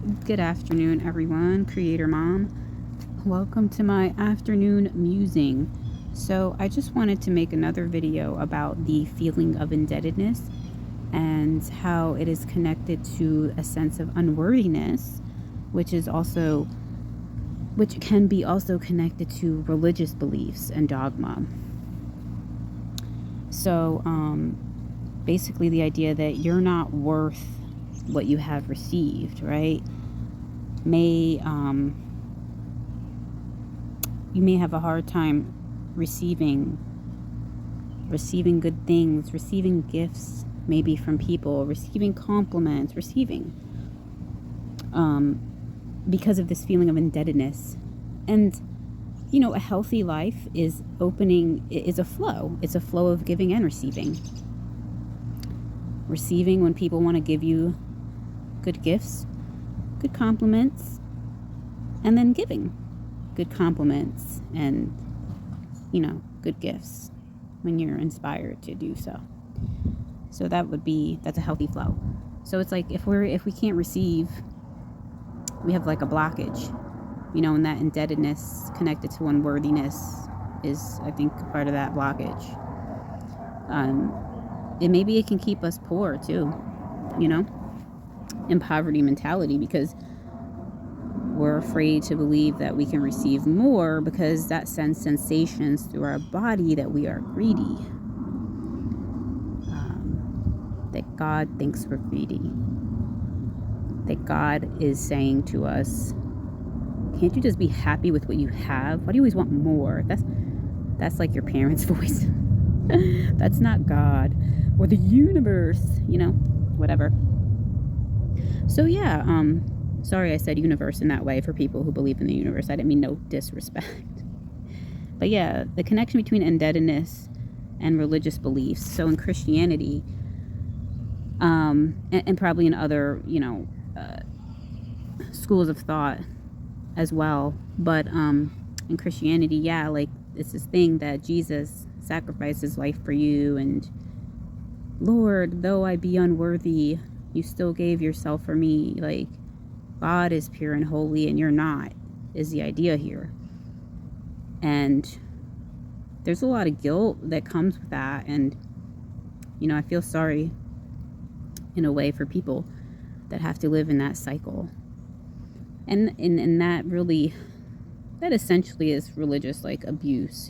Good afternoon, everyone. Creator Mom. Welcome to my afternoon musing. So I just wanted to make another video about the feeling of indebtedness and how it is connected to a sense of unworthiness, which can be also connected to religious beliefs and dogma. So basically the idea that you're not worth what you have received, right? You may have a hard time receiving good things, receiving gifts, maybe from people, receiving compliments, because of this feeling of indebtedness. And a healthy life is a flow. It's a flow of giving and receiving. Receiving when people want to give you good gifts, good compliments, and then giving good compliments and good gifts when you're inspired to do so. So that's a healthy flow. So it's like if we can't receive, we have like a blockage, and that indebtedness connected to unworthiness is, I think, part of that blockage. Maybe it can keep us poor too, in poverty mentality, because we're afraid to believe that we can receive more because that sends sensations through our body that we are greedy. That God thinks we're greedy. That God is saying to us, can't you just be happy with what you have? Why do you always want more? That's like your parents' voice. That's not God or the universe, whatever. So yeah, sorry I said universe in that way for people who believe in the universe. I didn't mean no disrespect. But yeah, the connection between indebtedness and religious beliefs. So in Christianity, and probably in other, schools of thought as well. But in Christianity, yeah, like it's this thing that Jesus sacrificed his life for you, and Lord, though I be unworthy, you still gave yourself for me. Like, God is pure and holy and you're not, is the idea here. And there's a lot of guilt that comes with that. And, I feel sorry in a way for people that have to live in that cycle. And that essentially is religious, like, abuse,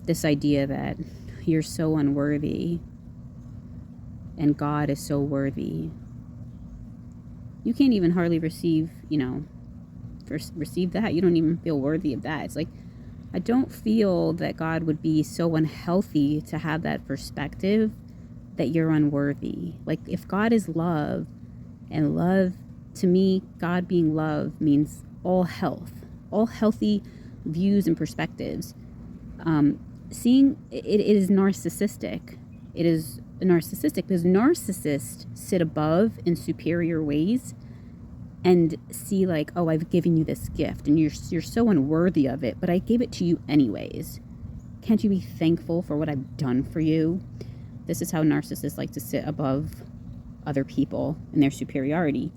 This idea that you're so unworthy and God is so worthy. You can't even hardly receive that. You don't even feel worthy of that. It's like, I don't feel that God would be so unhealthy to have that perspective that you're unworthy. Like, if God is love, and love, to me, God being love means all health, all healthy views and perspectives. Seeing it is narcissistic. It is narcissistic because narcissists sit above in superior ways and see like, oh, I've given you this gift and you're so unworthy of it, but I gave it to you anyways. Can't you be thankful for what I've done for you? This is how narcissists like to sit above other people and their superiority.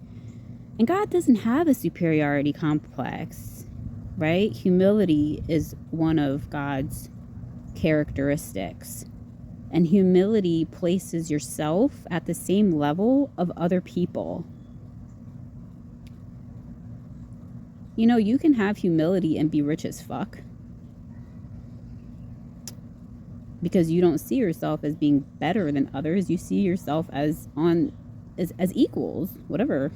And God doesn't have a superiority complex, right? Humility is one of God's characteristics. And humility places yourself at the same level of other people. You can have humility and be rich as fuck, because you don't see yourself as being better than others. You see yourself as equals, whatever,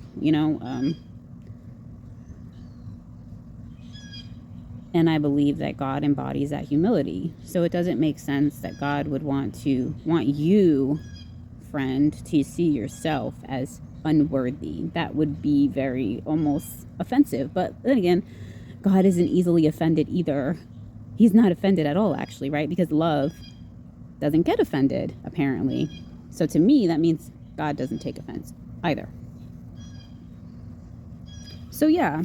And I believe that God embodies that humility. So it doesn't make sense that God would want you, friend, to see yourself as unworthy. That would be very almost offensive. But then again, God isn't easily offended either. He's not offended at all, actually, right? Because love doesn't get offended, apparently. So to me, that means God doesn't take offense either. So yeah,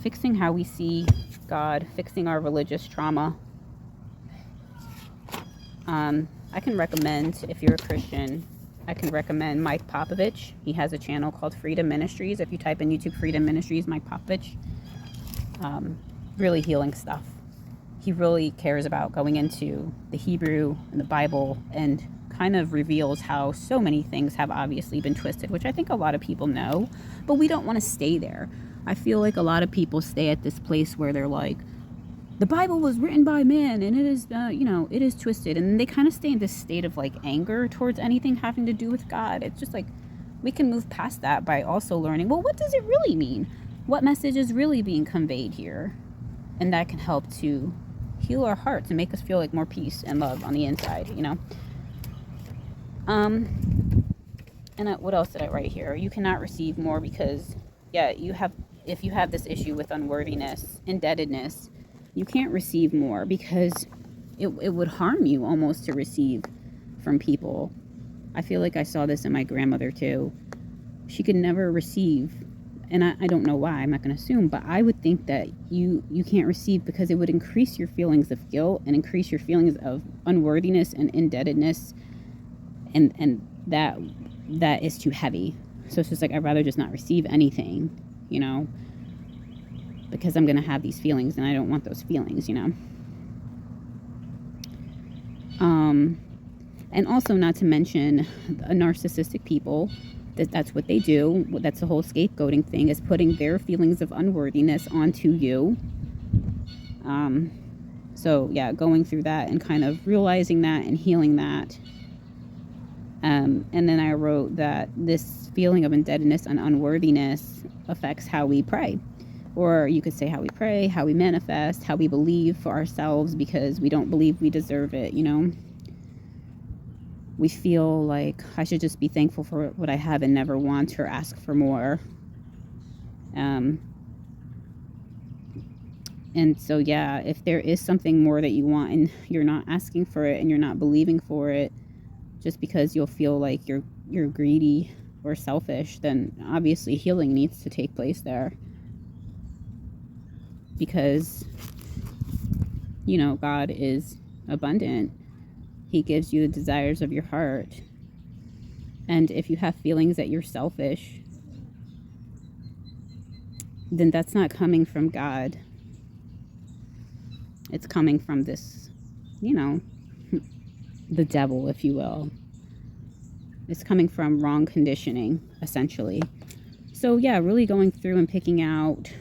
fixing how we see God, fixing our religious trauma. I can recommend, if you're a Christian, I can recommend Mike Popovich. He has a channel called Freedom Ministries. If you type in YouTube Freedom Ministries, Mike Popovich, really healing stuff. He really cares about going into the Hebrew and the Bible and kind of reveals how so many things have obviously been twisted, which I think a lot of people know, but we don't want to stay there. I feel like a lot of people stay at this place where they're like, the Bible was written by man and it is, it is twisted. And they kind of stay in this state of like anger towards anything having to do with God. It's just like, we can move past that by also learning, well, what does it really mean? What message is really being conveyed here? And that can help to heal our hearts and make us feel like more peace and love on the inside, And what else did I write here? You cannot receive more because, if you have this issue with unworthiness, indebtedness, you can't receive more because it would harm you almost to receive from people. I feel like I saw this in my grandmother too. She could never receive, and I don't know why, I'm not going to assume, but I would think that you can't receive because it would increase your feelings of guilt and increase your feelings of unworthiness and indebtedness, and that is too heavy. So it's just like, I'd rather just not receive anything, because I'm going to have these feelings and I don't want those feelings, And also, not to mention narcissistic people, that's what they do. That's the whole scapegoating thing, is putting their feelings of unworthiness onto you. So yeah, going through that and kind of realizing that and healing that. And then I wrote that this feeling of indebtedness and unworthiness affects how we pray. Or you could say how we pray, how we manifest, how we believe for ourselves because we don't believe we deserve it, We feel like I should just be thankful for what I have and never want or ask for more. And so, yeah, if there is something more that you want and you're not asking for it and you're not believing for it, just because you'll feel like you're greedy or selfish, then obviously healing needs to take place there. Because, God is abundant. He gives you the desires of your heart. And if you have feelings that you're selfish, then that's not coming from God. It's coming from this, the devil, if you will. It's coming from wrong conditioning, essentially. So yeah, really going through and picking out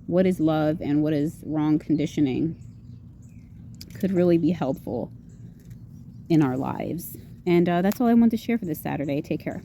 what is love and what is wrong conditioning could really be helpful in our lives. And that's all I want to share for this Saturday. Take care.